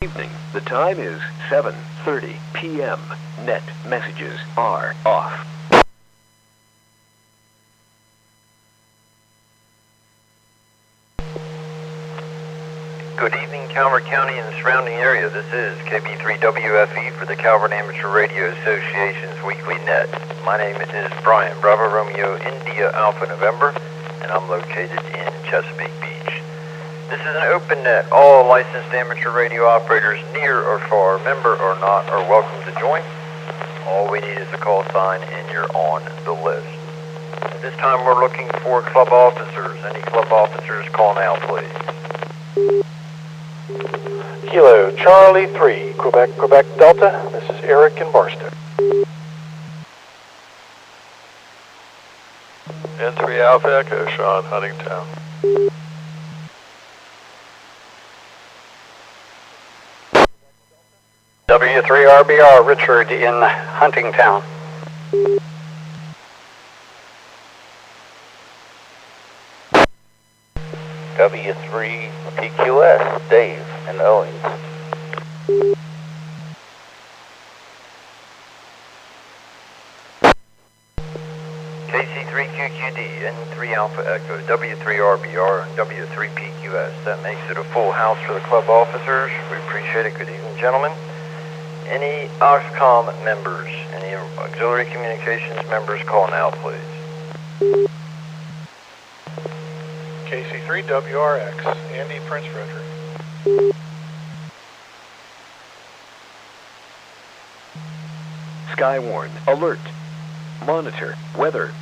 Evening. The time is 7:30 p.m. Net messages are off. Good evening, Calvert County and the surrounding area. This is KB3WFE for the Calvert Amateur Radio Association's Weekly Net. My name is Brian, Bravo Romeo India Alpha November, and I'm located in Chesapeake Beach. This is an open net. All licensed amateur radio operators, near or far, member or not, are welcome to join. All we need is a call sign and you're on the list. At this time we're looking for club officers. Any club officers call now, please. Kilo Charlie 3, Quebec Delta. This is Eric in Barstow. N3 Alpha Echo, Sean, Huntingtown. W3RBR, Richard in Huntingtown. W3PQS, Dave in Owings. KC3QQD, N3 Alpha Echo, W3RBR, and W3PQS. That makes it a full house for the club officers. We appreciate it. Good evening, gentlemen. Any Oxcom members, any auxiliary communications members call now, please. KC3WRX, Andy Prince Frederick. Skywarn alert. Monitor weather.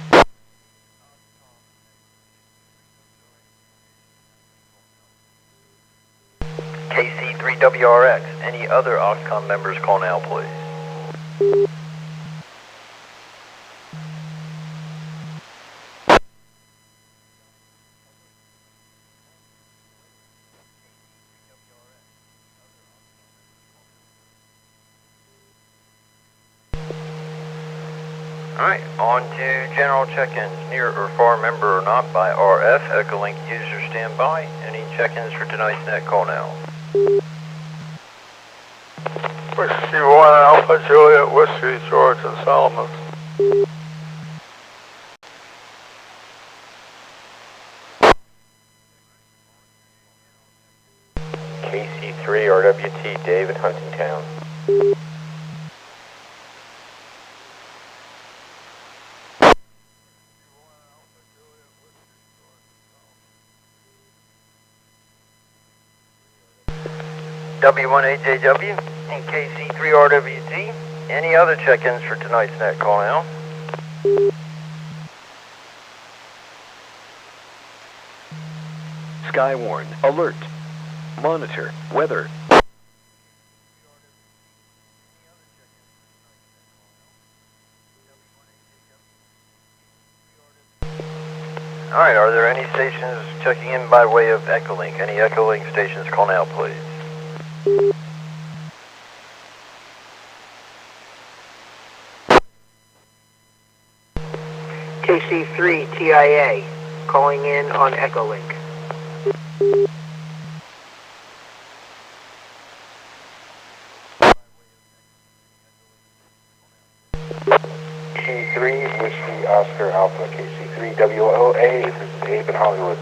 KC3WRX, any other Oxcom members call now, please. Alright, on to general check-ins, near or far member or not by RF, Echolink user standby. Any check-ins for tonight's net call now? Whiskey 1 Alpha Juliet, Whiskey George and Solomon. KC3RWT, David, Huntingtown. W1AJW and KC3RWT. Any other check-ins for tonight's net call now? Skywarn alert. Monitor weather. Alright, are there any stations checking in by way of Echolink? Any Echolink stations call now, please? KC3TIA, calling in on Echolink. K3 Whiskey Oscar Alpha, KC3 WOA, this is Abe in Hollywood.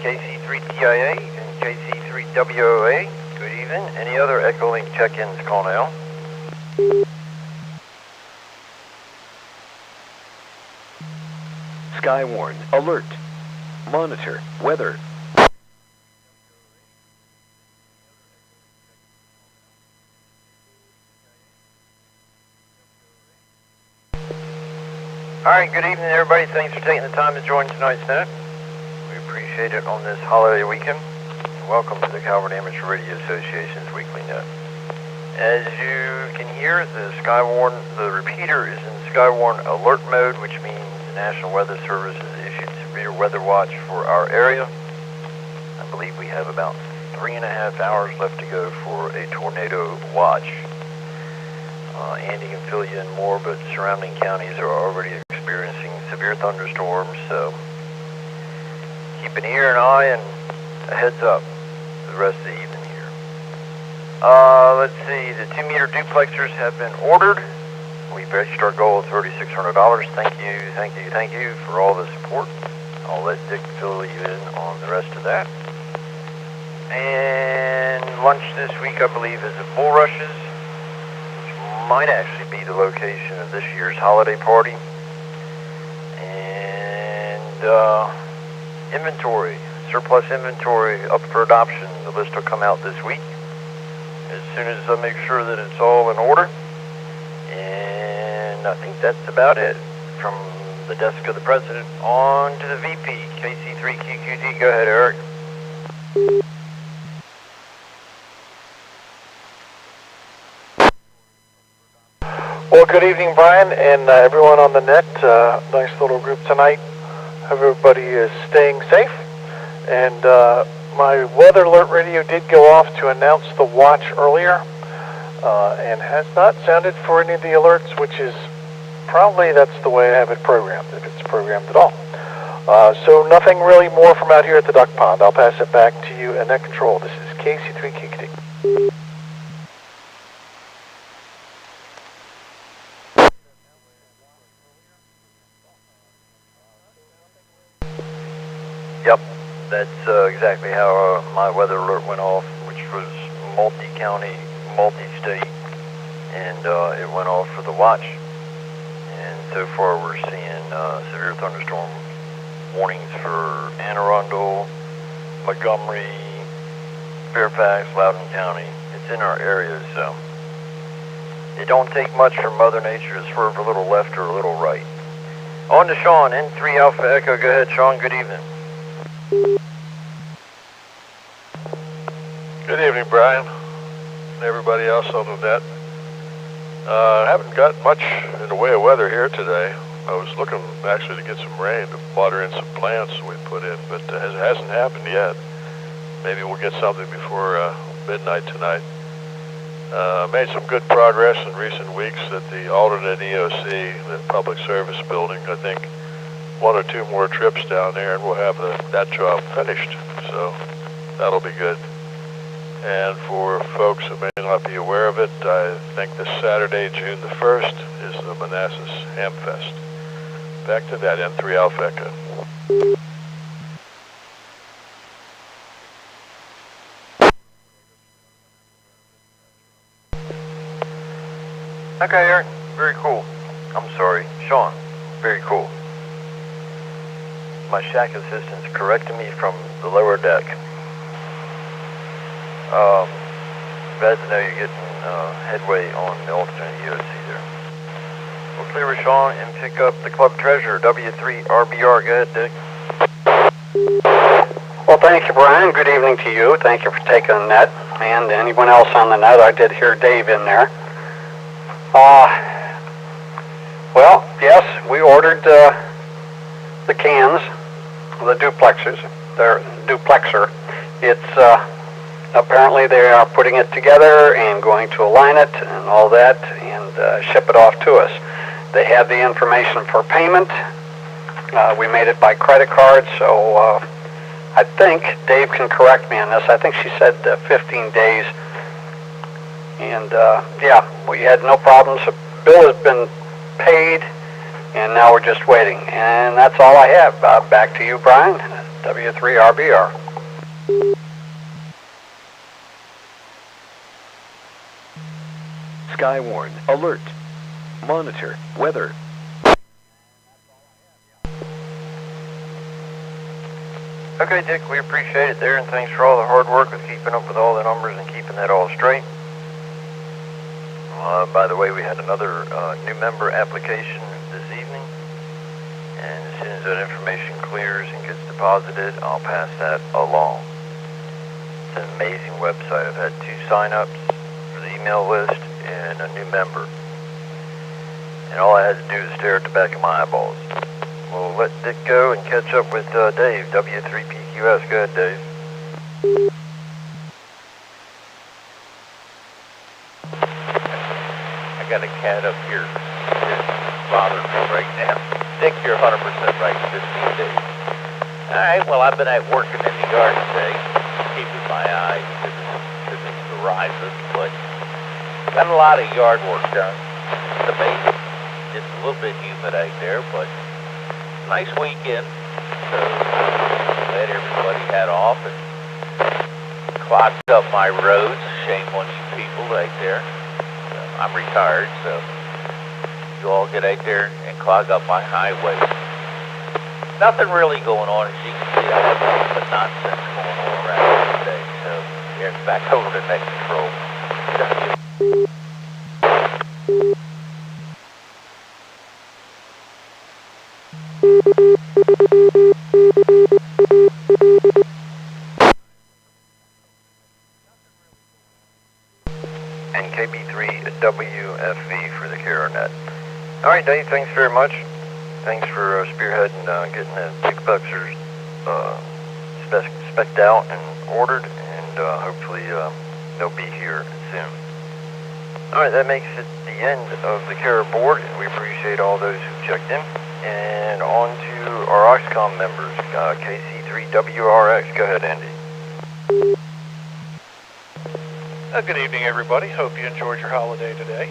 KC3TIA and KC3WOA, good evening. Any other Echolink check-ins call now? Skywarn alert. Monitor weather. Alright, good evening everybody. Thanks for taking the time to join tonight's net. We appreciate it on this holiday weekend. Welcome to the Calvert Amateur Radio Association's Weekly Net. As you can hear, the repeater is in Skywarn alert mode, which means the National Weather Service has issued severe weather watch for our area. I believe we have about 3.5 hours left to go for a tornado watch. Andy can fill you in more, but surrounding counties are already experiencing severe thunderstorms, so keep an ear and eye and a heads up for the rest of the evening here. Let's see, the 2-meter duplexers have been ordered. We've reached our goal of $3,600. Thank you for all the support. I'll let Dick fill you in on the rest of that. And lunch this week, I believe, is at Bulrushes, which might actually be the location of this year's holiday party. And inventory, surplus inventory up for adoption. The list will come out this week as soon as I make sure that it's all in order. And I think that's about it. From the desk of the president on to the VP, KC3QQD. Go ahead, Eric. Well, good evening, Brian, and everyone on the net. Nice little group tonight. Hope everybody is staying safe. And my weather alert radio did go off to announce the watch earlier, and has not sounded for any of the alerts, which is probably that's the way I have it programmed, if it's programmed at all. So nothing really more from out here at the duck pond. I'll pass it back to you and net control. This is KC3QQD. Yep, that's exactly how my weather alert went off, which was multi-county, multi-state, and it went off for the watch. And so far we're seeing severe thunderstorm warnings for Anne Arundel, Montgomery, Fairfax, Loudoun County. It's in our areas, so it don't take much for Mother Nature to swerve a little left or a little right. On to Sean, N3 Alpha Echo. Go ahead, Sean. Good evening. Good evening, Brian, and everybody else on the net. Haven't got much in the way of weather here today. I was looking actually to get some rain to water in some plants we put in, but it hasn't happened yet. Maybe we'll get something before midnight tonight. Made some good progress in recent weeks at the alternate EOC, the public service building. I think 1 or 2 more trips down there and we'll have that job finished, so that'll be good. And for folks who may not be aware of it, I think this Saturday, June the 1st, is the Manassas Ham Fest. Back to that, N3 Alpha Echo. Okay, Eric. Very cool. I'm sorry, Sean. Very cool. My shack assistant's correcting me from the lower deck. Glad to know you're getting headway on the alternate EOC there. We'll clear with Sean and pick up the club treasurer, W3RBR. Go ahead, Dick. Well, thank you, Brian. Good evening to you. Thank you for taking the net, and anyone else on the net. I did hear Dave in there. Well, yes, we ordered the cans, the duplexers, their duplexer. It's apparently they are putting it together and going to align it and all that and ship it off to us. They have the information for payment. We made it by credit card, so I think Dave can correct me on this. I think she said 15 days. And yeah, we had no problems. The bill has been paid, and now we're just waiting. And that's all I have. Back to you, Brian. W3RBR. Skywarn, alert, monitor, weather. Okay, Dick, we appreciate it there, and thanks for all the hard work with keeping up with all the numbers and keeping that all straight. By the way, we had another new member application this evening, and as soon as that information clears and gets deposited, I'll pass that along. It's an amazing website. I've had 2 sign-ups for the email list and a new member, and all I had to do is stare at the back of my eyeballs. We'll let Dick go and catch up with Dave, W3PQS. Go ahead, Dave. got a cat up here that's bothering me right now. Dick, you're 100% right, 15 days. Alright, well, I've been out working in the yard today, keeping my eye to the horizon, but got a lot of yard work done. It's amazing. It's a little bit humid out there, but nice weekend. So glad everybody had off and clogged up my roads. Shame on you people out there. I'm retired, so you all get out there and clog up my highway. Nothing really going on, as you can see. I have nothing but nonsense going on around here today. So yeah, back over to net control. And KB3WFE for the CARA net. Alright, Dave, thanks very much. Thanks for spearheading getting the duplexers spec'd out and ordered, and hopefully they'll be here soon. Alright, that makes it the end of the CARA board, and we appreciate all those who checked in. And on to our Oxcom members, KC3WRX. Go ahead, Andy. Good evening, everybody. Hope you enjoyed your holiday today.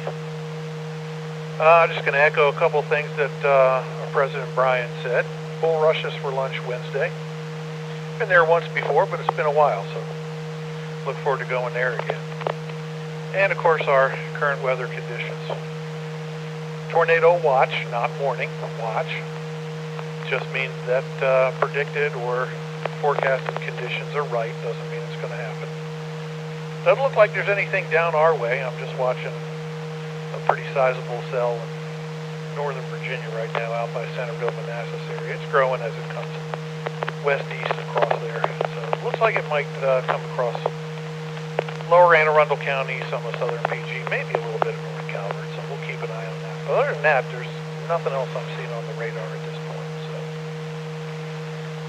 Just going to echo a couple things that our President Brian said. Bull rushes for lunch Wednesday. Been there once before, but it's been a while, so look forward to going there again. And, of course, our current weather conditions. Tornado watch, not warning, watch. Just means that predicted or forecasted conditions are right. Doesn't mean it's going to happen. Doesn't look like there's anything down our way. I'm just watching a pretty sizable cell in northern Virginia right now out by Centerville, Manassas area. It's growing as it comes west-east across there. So it looks like it might come across lower Anne Arundel County, some of southern PG, maybe a little bit of North Calvert, so we'll keep an eye on that. But other than that, there's nothing else I'm seeing on the radar at this point. So,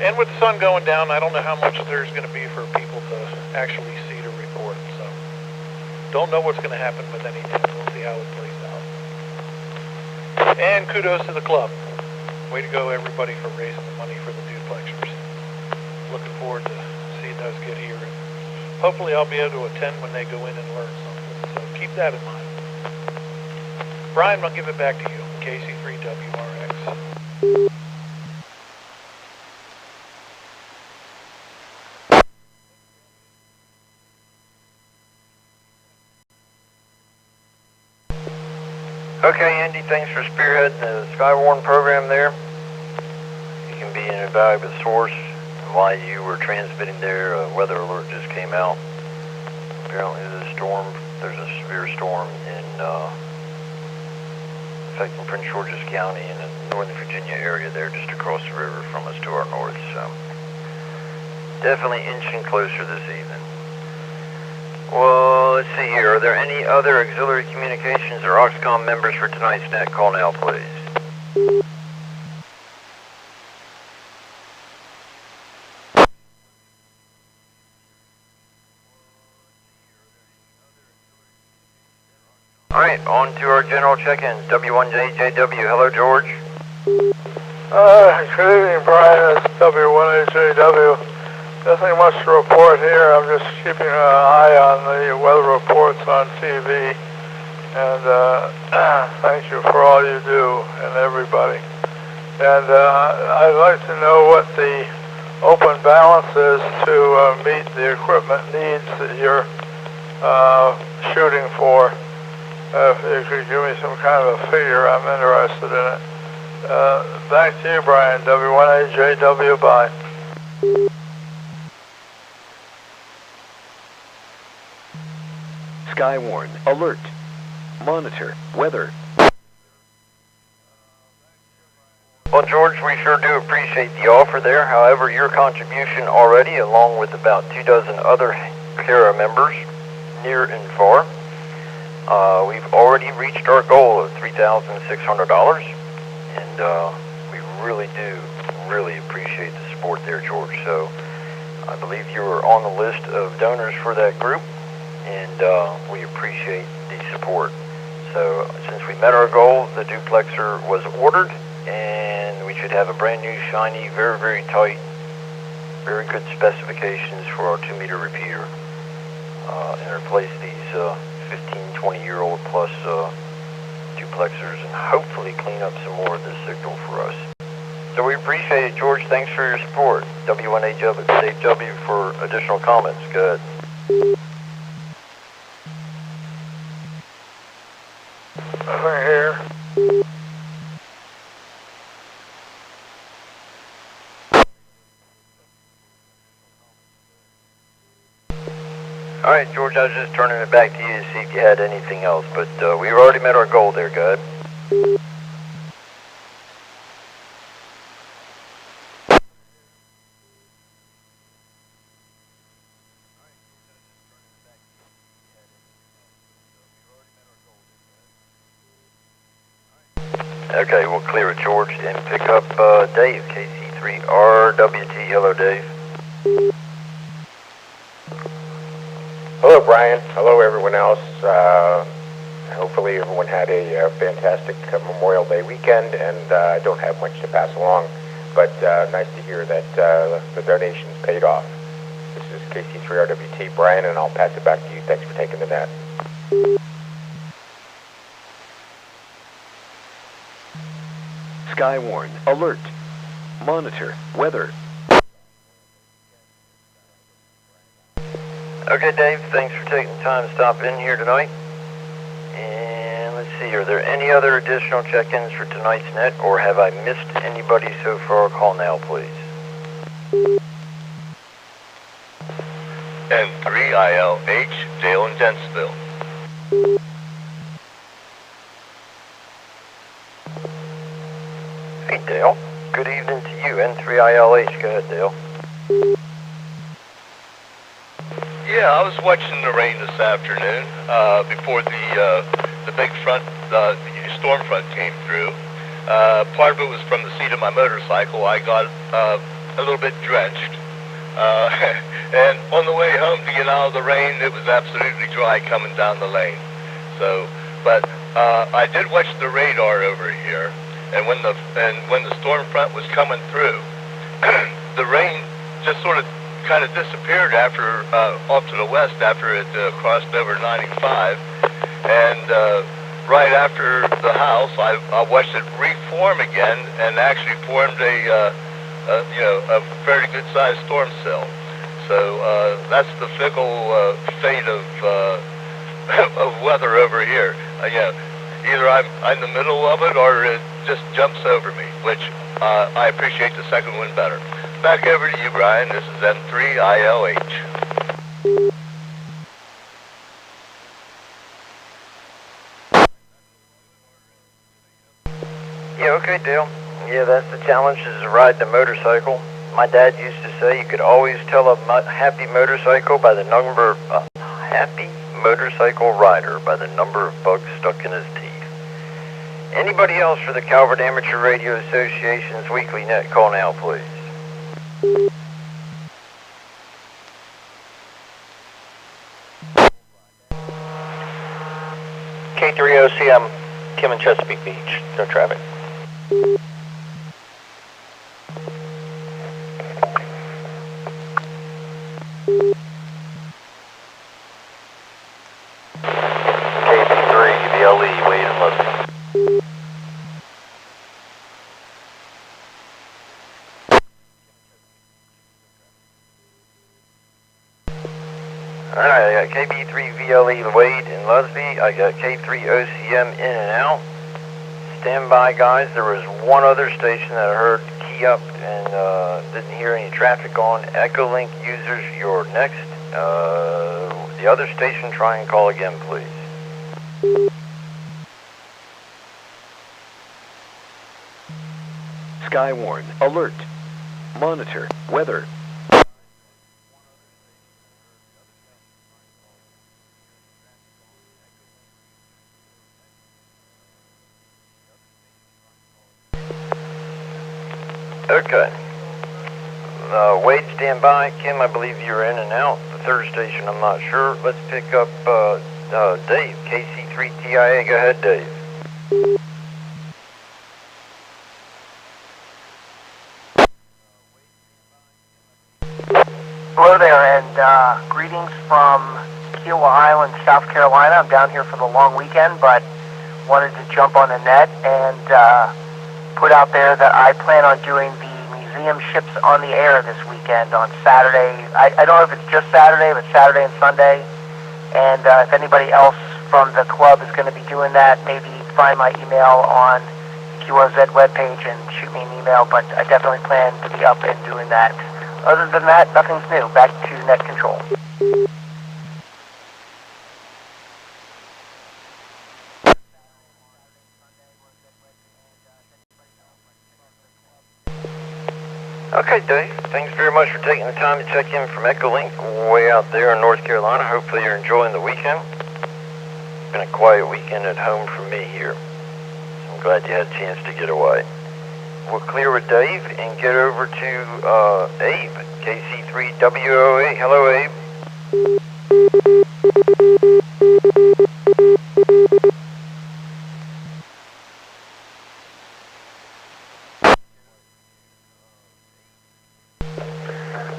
and with the sun going down, I don't know how much there's going to be for people to actually see to report. So don't know what's going to happen with anything. We'll see how it plays out. And kudos to the club. Way to go, everybody, for raising the money for the duplexers. Looking forward to seeing those get here. And hopefully I'll be able to attend when they go in and learn something. So keep that in mind. Brian, I'll give it back to you. KC3WRX. Okay, Andy, thanks for spearheading the Skywarn program there. You can be an invaluable source. While you were transmitting there, a weather alert just came out. Apparently there's a severe storm affecting Prince George's County and the Northern Virginia area there just across the river from us to our north. So definitely inching closer this evening. Well, let's see here. Are there any other auxiliary communications or Oxcom members for tonight's net? Call now, please. Alright, on to our general check-in. W1JJW. Hello, George. Good evening, Brian. It's W1AJW. Nothing much to report here. I'm just keeping an eye on the weather reports on TV. And thank you for all you do and everybody. And I'd like to know what the open balance is to meet the equipment needs that you're shooting for. If you could give me some kind of a figure, I'm interested in it. Back to you, Brian. W1AJW. Bye. Skywarn, alert. Monitor, weather. Well, George, we sure do appreciate the offer there. However, your contribution already, along with about 24 other CARA members, near and far, we've already reached our goal of $3,600, and we really do appreciate the support there, George. So I believe you were on the list of donors for that group, and we appreciate the support. So since we met our goal, the duplexer was ordered, and we should have a brand new, shiny, very, very tight, very good specifications for our 2-meter repeater, and replace these 15, 20-year-old plus duplexers, and hopefully clean up some more of this signal for us. So we appreciate it, George. Thanks for your support. W1AW, Dave W for additional comments. Go ahead. Nothing here. All right, George, I was just turning it back to you to see if you had anything else, but we've already met our goal there. Go ahead. Okay, we'll clear it, George, and pick up Dave, KC3RWT. Hello, Dave. Hello, Brian. Hello, everyone else. Hopefully everyone had a fantastic Memorial Day weekend, and I don't have much to pass along, but nice to hear that the donations paid off. This is KC3RWT, Brian, and I'll pass it back to you. Thanks for taking the net. Skywarn, alert. Monitor, weather. Okay, Dave, thanks for taking the time to stop in here tonight. And let's see, are there any other additional check-ins for tonight's net, or have I missed anybody so far? Call now, please. N3ILH, Dale and Dentsville. Hey, Dale. Good evening to you, N3ILH. Go ahead, Dale. Yeah, I was watching the rain this afternoon before the big front, the storm front came through. Part of it was from the seat of my motorcycle. I got a little bit drenched. And on the way home to get out of the rain, it was absolutely dry coming down the lane. So, but I did watch the radar over here, and when the storm front was coming through, the rain just sort of kind of disappeared after off to the west after it crossed over 95, and right after the house, I watched it reform again and actually formed a very good sized storm cell. So that's the fickle fate of weather over here. Either I'm in the middle of it or it just jumps over me, which I appreciate the second one better. Back over to you, Brian. This is N3ILH. Yeah, okay, Dale. Yeah, that's the challenge, is riding a motorcycle. My dad used to say you could always tell a happy motorcycle by the number of happy motorcycle rider by the number of bugs stuck in his teeth. Anybody else for the Calvert Amateur Radio Association's weekly net? Call now, please. K3OCM, Kim and Chesapeake Beach. No traffic. KC3VLE, Wade and Leslie. Alright, I got KB3VLE Wade and Lusby. I got K3OCM in and out. Stand by, guys. There was one other station that I heard key up and didn't hear any traffic on. Echolink users, you're next. The other station, try and call again, please. Skywarn, alert. Monitor, weather. Okay. Wade, stand by. Kim, I believe you're in and out. The third station, I'm not sure. Let's pick up Dave, KC K3TIA. Go ahead, Dave. Hello there, and greetings from Kiowa Island, South Carolina. I'm down here for the long weekend, but wanted to jump on the net and put out there that I plan on doing the museum ships on the air this weekend on Saturday. I don't know if it's just Saturday, but Saturday and Sunday. And if anybody else from the club is going to be doing that, maybe find my email on the QOZ webpage and shoot me an email, but I definitely plan to be up and doing that. Other than that, nothing's new. Back to net control. Okay, Dave. Thanks very much for taking the time to check in from Echolink way out there in North Carolina. Hopefully you're enjoying the weekend. It's been a quiet weekend at home for me here. So I'm glad you had a chance to get away. We'll clear with Dave and get over to Abe, KC3WOA. Hello, Abe.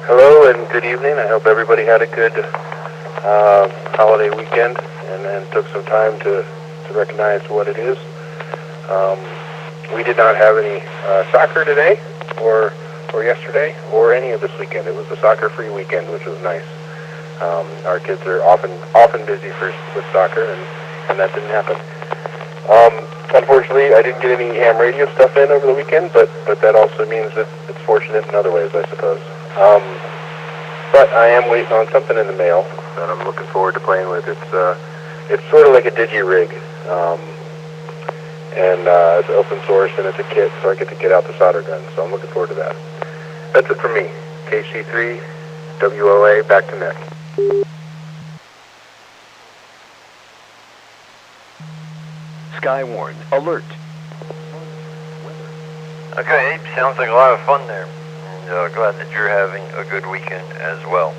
Hello and good evening. I hope everybody had a good holiday weekend and took some time to recognize what it is. We did not have any soccer today or yesterday or any of this weekend. It was a soccer-free weekend, which was nice. Our kids are often busy with soccer, and that didn't happen. Unfortunately, I didn't get any ham radio stuff in over the weekend, but that also means that it's fortunate in other ways, I suppose. But I am waiting on something in the mail that I'm looking forward to playing with. It's sort of like a digi-rig, and it's open source and it's a kit, so I get to get out the solder gun. So I'm looking forward to that. That's it for me. KC3, WOA, back to net. Skywarn, alert. Okay, Abe, sounds like a lot of fun there. And glad that you're having a good weekend as well.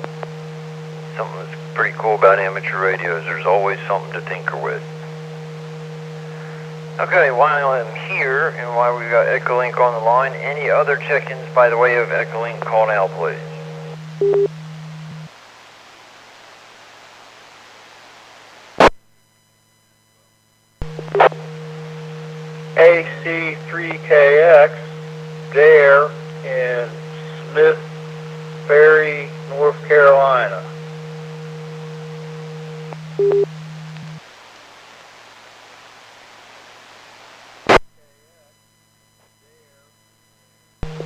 Something that's pretty cool about amateur radio is there's always something to tinker with. Okay, while I'm here and while we've got Echolink on the line, any other check-ins by the way of Echolink called out, please? AC3KX, Dare in Smith Ferry, North Carolina.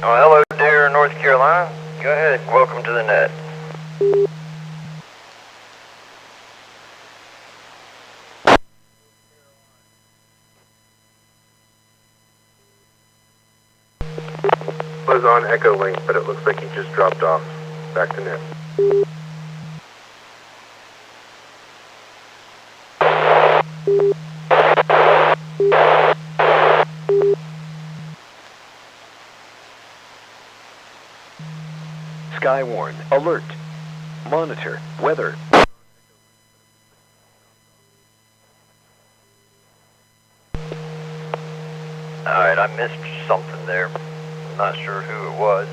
Oh, hello, Dare, North Carolina. Go ahead, welcome to the net. Was on Echolink, but it looks like he just dropped off. Back to net. Skywarn, alert. Monitor, weather. Alright, I missed something there. I'm not sure who it was.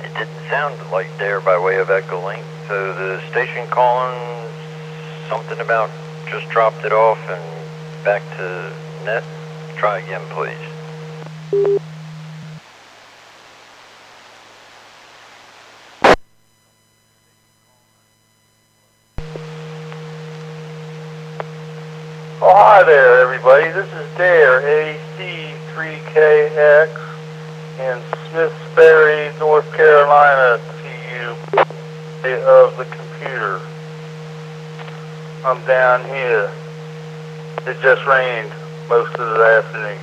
It didn't sound like Dare by way of Echolink, so the station calling something about just dropped it off and back to net. Try again, please. Oh, hi there, everybody. This is Dare, AC3KX in Smithsbury, North Carolina, to you of the computer. I'm down here. It just rained most of the afternoon.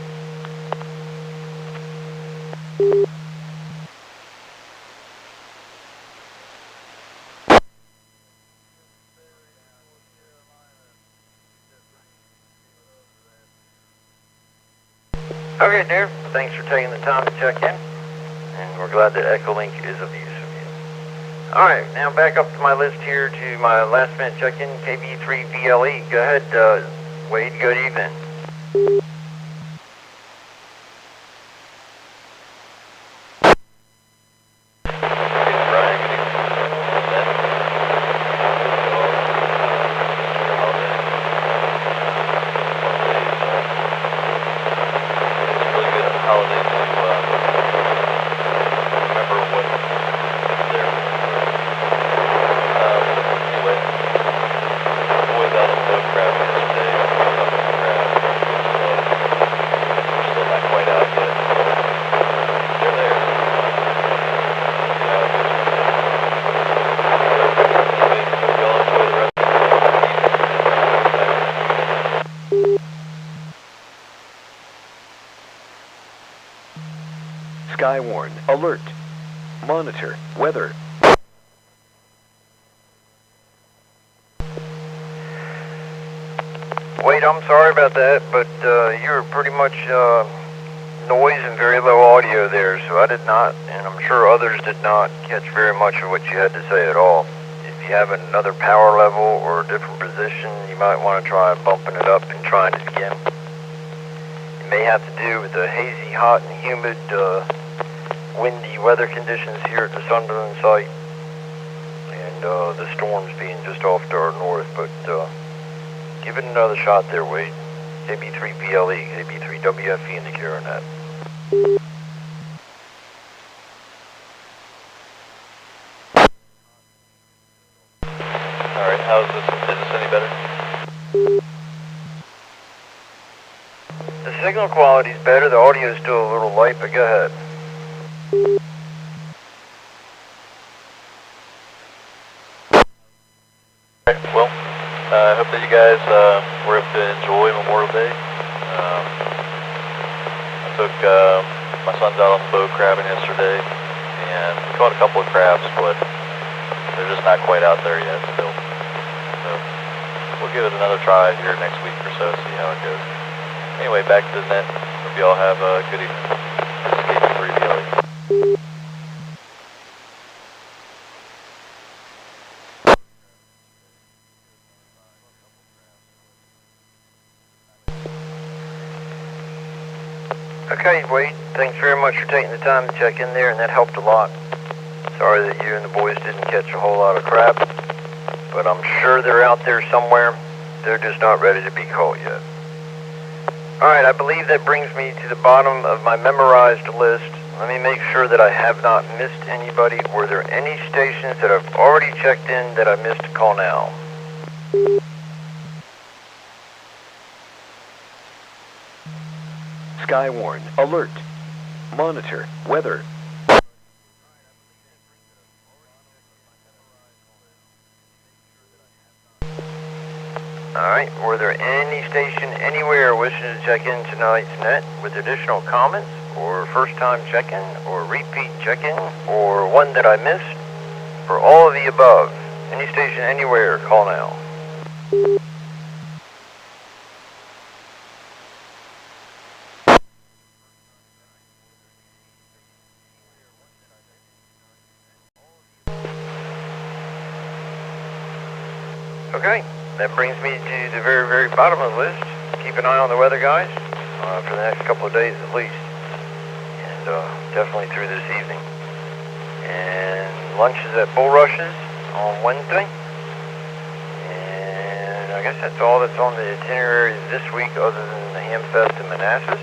Okay, Dare, thanks for taking the time to check in, and we're glad that Echolink is of use of you. Alright, now back up to my list here to my last minute check-in, KB3VLE. Go ahead, Wade, good evening. Skywarn, alert. Monitor, weather. Wade, I'm sorry about that, but you were pretty much noise and very low audio there, so I did not, and I'm sure others did not catch very much of what you had to say at all. If you have another power level or a different position, you might want to try bumping it up and trying it again. It may have to do with the hazy, hot, and humid, windy weather conditions here at the Sunderland site, and the storms being just off to our north, but give it another shot there, Wade. KB3PLE, KB3WFE in the CARA net. Alright, how's this? Is this any better? The signal quality's better, the audio's still a little light, but go ahead. Alright, well, I hope that you guys were able to enjoy Memorial Day. I took my sons out on the boat crabbing yesterday, and we caught a couple of crabs, but they're just not quite out there yet still. So we'll give it another try here next week or so, see how it goes. Anyway, back to the net. Hope you all have a good evening. This is KB3VLE. Okay, Wade, thanks very much for taking the time to check in there, and that helped a lot. Sorry that you and the boys didn't catch a whole lot of crab, but I'm sure they're out there somewhere. They're just not ready to be caught yet. Alright, I believe that brings me to the bottom of my memorized list. Let me make sure that I have not missed anybody. Were there any stations that I've already checked in that I missed to call now? Skywarn, alert. Monitor, weather. Alright, were there any station anywhere wishing to check in tonight's net with additional comments, or first time check-in, or repeat check-in, or one that I missed? For all of the above, any station anywhere, call now. Okay, that brings me to the very, very bottom of the list. Keep an eye on the weather, guys, for the next couple of days at least. And definitely through this evening. And lunch is at Bulrushes on Wednesday. And I guess that's all that's on the itinerary this week other than the Hamfest in Manassas.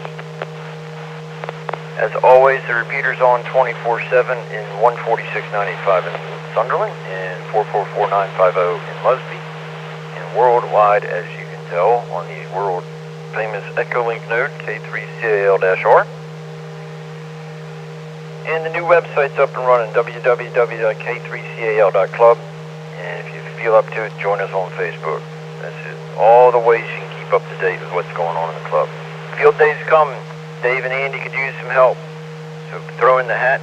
As always, the repeater's on 24/7 in 14695 in Sunderland and 444-950 in Lusby. Worldwide, as you can tell, on the world famous Echolink node, K3CAL-R. And the new website's up and running, www.K3CAL.club. And if you feel up to it, join us on Facebook. That's it. All the ways you can keep up to date with what's going on in the club. Field day's coming. Dave and Andy could use some help. So throw in the hat,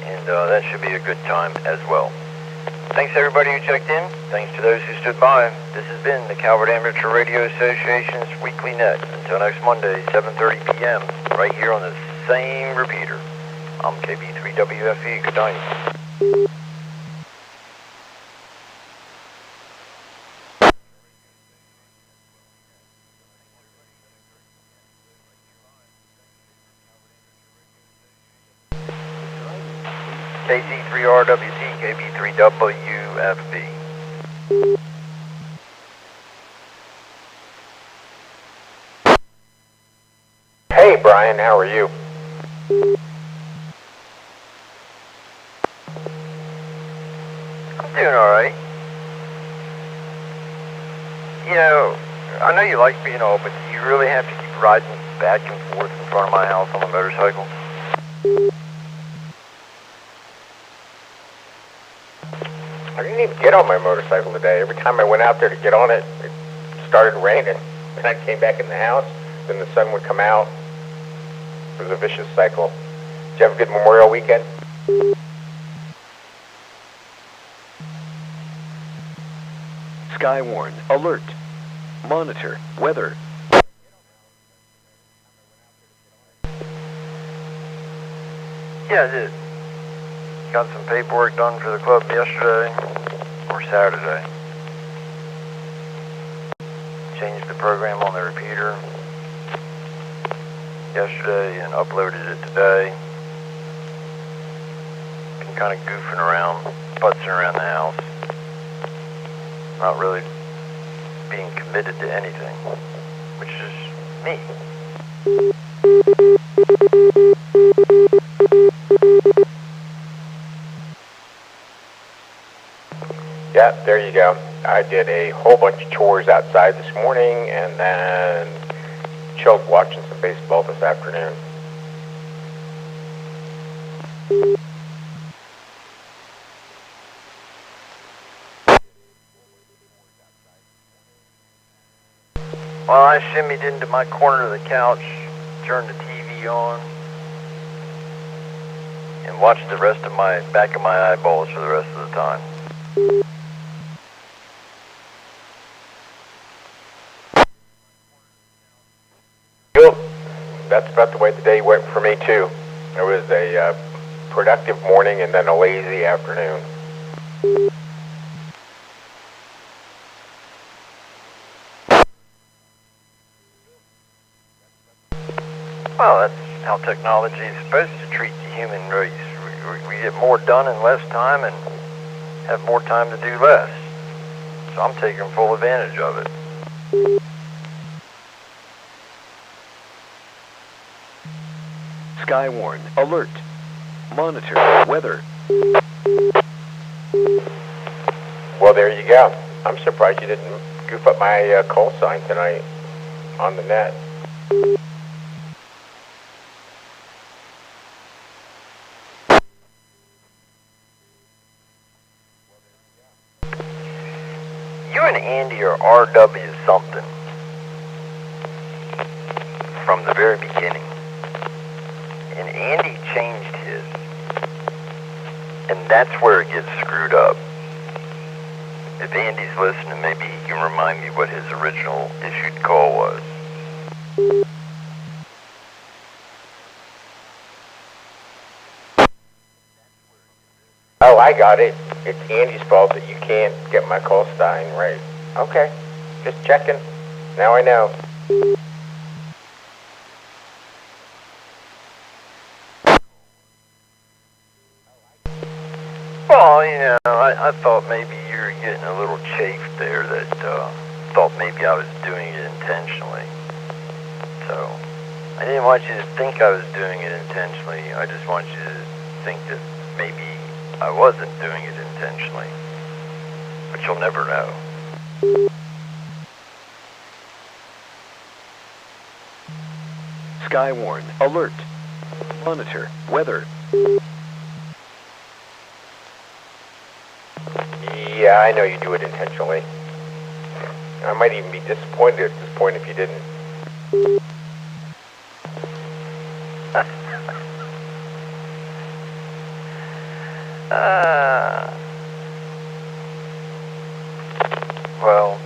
and that should be a good time as well. Thanks to everybody who checked in. Thanks to those who stood by. This has been the Calvert Amateur Radio Association's Weekly Net. Until next Monday, 7:30 p.m., right here on the same repeater. I'm KB3WFE. Good night. KC3RWT, KB3WFB. Hey, Brian, how are you? I'm doing alright. You know, I know you like being old, but do you really have to keep riding back and forth in front of my house on a motorcycle? I didn't even get on my motorcycle today. Every time I went out there to get on it, it started raining. And I came back in the house, then the sun would come out. It was a vicious cycle. Did you have a good Memorial weekend? Skywarn, alert. Monitor, weather. Yeah, I did. Got some paperwork done for the club yesterday, or Saturday. Changed the program on the repeater yesterday and uploaded it today. Been kind of goofing around, putzing around the house. Not really being committed to anything, which is me. Yeah, there you go. I did a whole bunch of chores outside this morning and then chilled watching some baseball this afternoon. Well, I shimmied into my corner of the couch, turned the TV on, and watched the rest of my back of my eyeballs for the rest of the time. Cool. That's about the way the day went for me too. It was a productive morning and then a lazy afternoon. Well, that's how technology is supposed to treat the human race. We get more done in less time and have more time to do less. So I'm taking full advantage of it. Skywarn, alert. Monitor, weather. Well, there you go. I'm surprised you didn't goof up my call sign tonight on the net. You and Andy are RW something from the very beginning. And Andy changed his. And that's where it gets screwed up. If Andy's listening, maybe he can remind me what his original issued call was. Oh, I got it. It's Andy's fault that you can't get my call sign right. Okay, just checking. Now I know. Well, you know, I thought maybe you were getting a little chafed there that thought maybe I was doing it intentionally. So, I didn't want you to think I was doing it intentionally. I just want you to think that maybe I wasn't doing it intentionally. But you'll never know. Skywarn, alert. Monitor, weather. Yeah, I know you do it intentionally. I might even be disappointed at this point if you didn't. Well,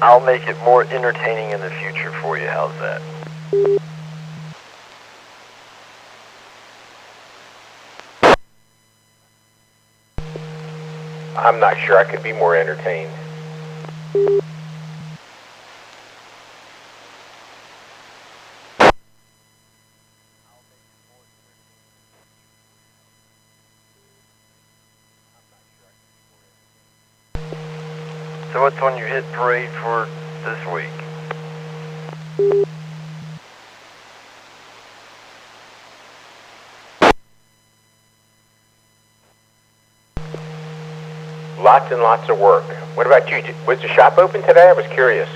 I'll make it more entertaining in the future for you. How's that? I'm not sure I could be more entertained. So what's on your hit parade for this week? Lots and lots of work. What about you? Was the shop open today? I was curious.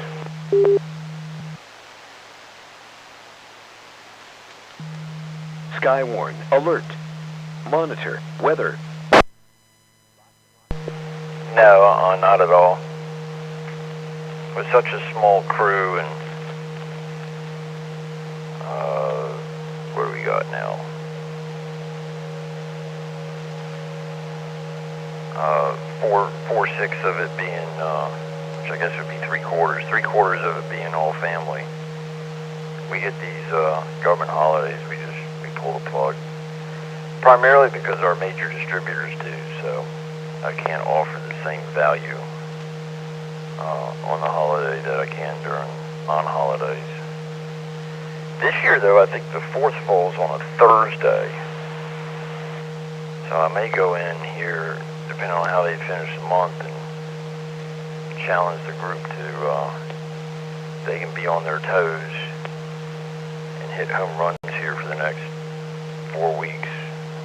Skywarn, alert. Monitor, weather. No, not at all. With such a small crew and, what do we got now? 4/6 of it being, which I guess would be 3/4. 3/4 of it being all family. We get these, government holidays, we pull the plug. Primarily because our major distributors do, so I can't offer the same value on the holiday that I can during non-holidays. This year, though, I think the 4th falls on a Thursday, so I may go in here, depending on how they finish the month, and challenge the group to they can be on their toes and hit home runs here for the next 4 weeks.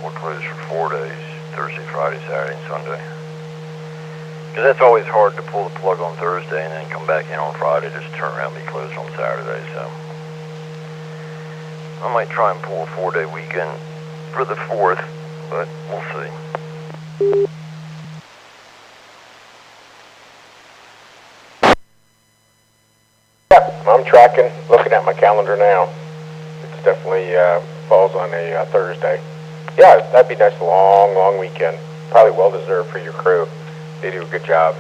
We're closed for 4 days, Thursday, Friday, Saturday, and Sunday. Because that's always hard to pull the plug on Thursday and then come back in on Friday, just turn around and be closed on Saturday. So I might try and pull a 4-day weekend for the 4th, but we'll see. Yep, I'm tracking, looking at my calendar now. It's definitely falls on a Thursday. Yeah, that'd be a nice long weekend. Probably well deserved for your crew. They do a good job.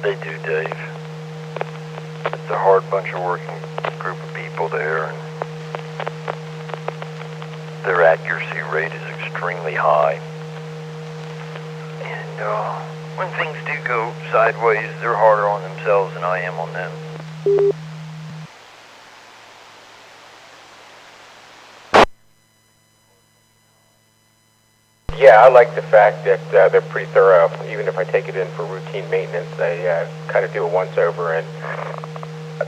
They do, Dave. It's a hard bunch of working group of people there, and their accuracy rate is extremely high. And when things do go sideways, they're harder on themselves than I am on them. Yeah, I like the fact that they're pretty thorough. Even if I take it in for routine maintenance, they kind of do a once-over, and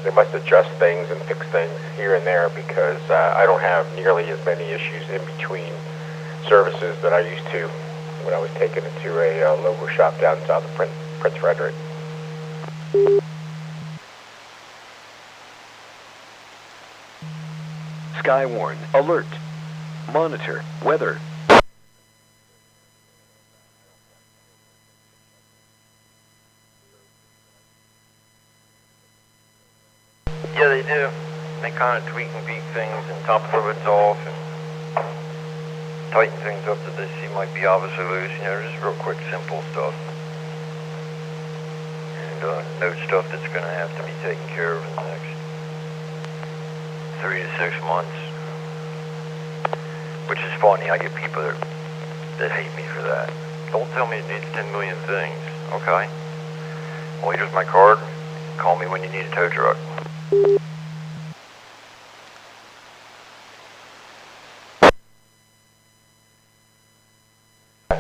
they must adjust things and fix things here and there, because I don't have nearly as many issues in between services that I used to when I was taking it to a local shop down south of Prince Frederick. Skywarn, alert. Monitor, weather. Yeah, they do. They kind of tweak and beat things and top fluids off and tighten things up that they see might be obviously loose. You know, just real quick, simple stuff. And no stuff that's going to have to be taken care of in the next 3 to 6 months. Which is funny. I get people that hate me for that. Don't tell me it needs 10 million things. Okay. Well, here's my card. Call me when you need a tow truck.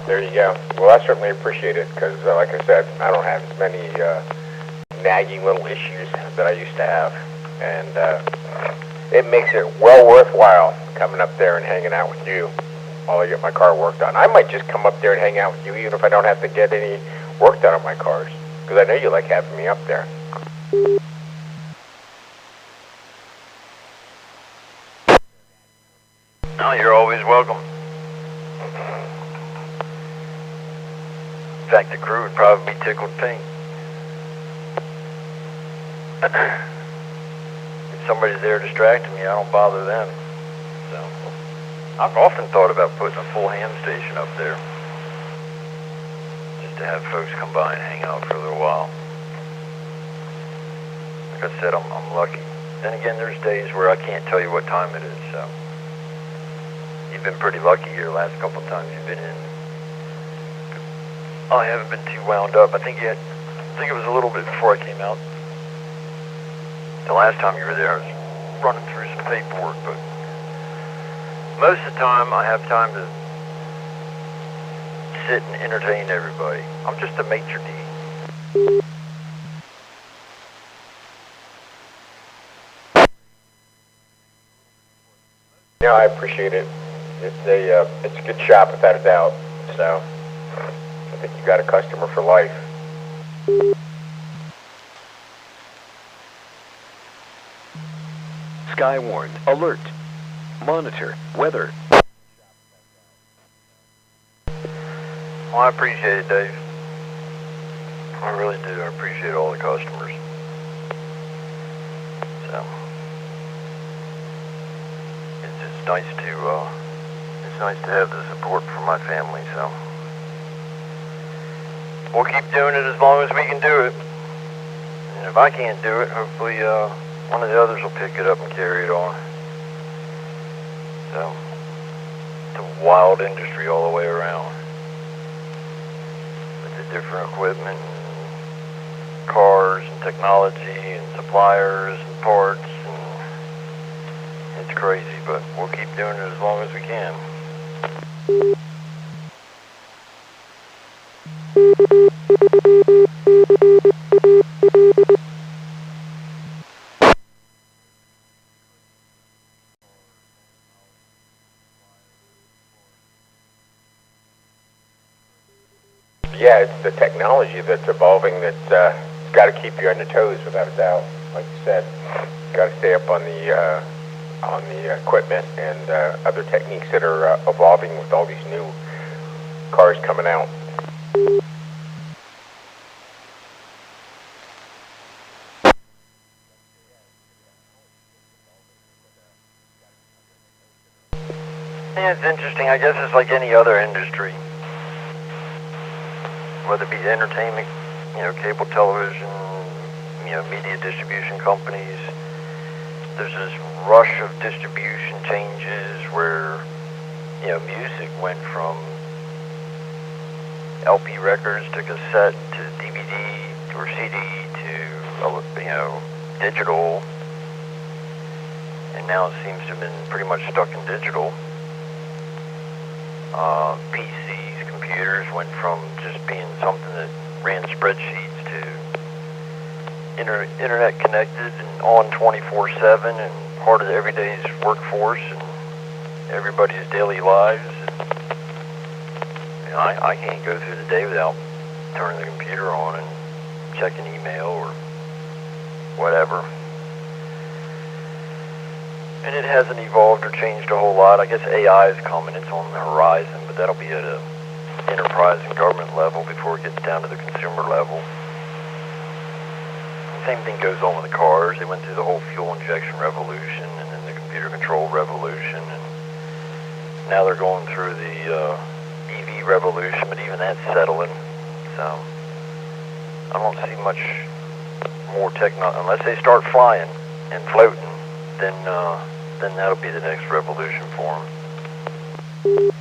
There you go. Well, I certainly appreciate it, because like I said, I don't have as many nagging little issues that I used to have, and it makes it well worthwhile coming up there and hanging out with you while I get my car worked on. I might just come up there and hang out with you even if I don't have to get any work done on my cars, because I know you like having me up there. Oh, you're always welcome. In fact, the crew would probably be tickled pink. If somebody's there distracting me, I don't bother them. So, I've often thought about putting a full ham station up there, just to have folks come by and hang out for a little while. Like I said, I'm lucky. Then again, there's days where I can't tell you what time it is, so. You've been pretty lucky here the last couple of times you've been in. I haven't been too wound up. I think it was a little bit before I came out. The last time you were there, I was running through some paperwork, but most of the time I have time to sit and entertain everybody. I'm just a maitre d'. No, I appreciate it. It's a good shop without a doubt. So I think you got a customer for life. Skywarn, alert. Monitor, weather. Well, I appreciate it, Dave. I really do. I appreciate all the customers. So it's nice to have the support from my family. So we'll keep doing it as long as we can do it. And if I can't do it, hopefully one of the others will pick it up and carry it on. So it's a wild industry all the way around. With the different equipment, and cars and technology and suppliers and parts, and it's crazy, but we'll keep doing it as long as we can. Yeah, it's the technology that's evolving that's got to keep you on your toes without a doubt. Like you said, got to stay up on the equipment and other techniques that are evolving with all these new cars coming out. Yeah, it's interesting. I guess it's like any other industry. Whether it be entertainment, cable television, media distribution companies, there's this rush of distribution changes where, music went from LP records to cassette to DVD or CD to, digital, and now it seems to have been pretty much stuck in digital. PCs, computers went from just being something that ran spreadsheets to internet connected and on 24/7 and part of everyday's workforce and everybody's daily lives. And I can't go through the day without turning the computer on and checking email or whatever. And it hasn't evolved or changed a whole lot. I guess AI is coming. It's on the horizon, but that'll be at a enterprise and government level before it gets down to the consumer level. Same thing goes on with the cars. They went through the whole fuel injection revolution and then the computer control revolution, and now they're going through the EV revolution, but even that's settling. So I don't see much more technology unless they start flying and floating. Then that'll be the next revolution for them.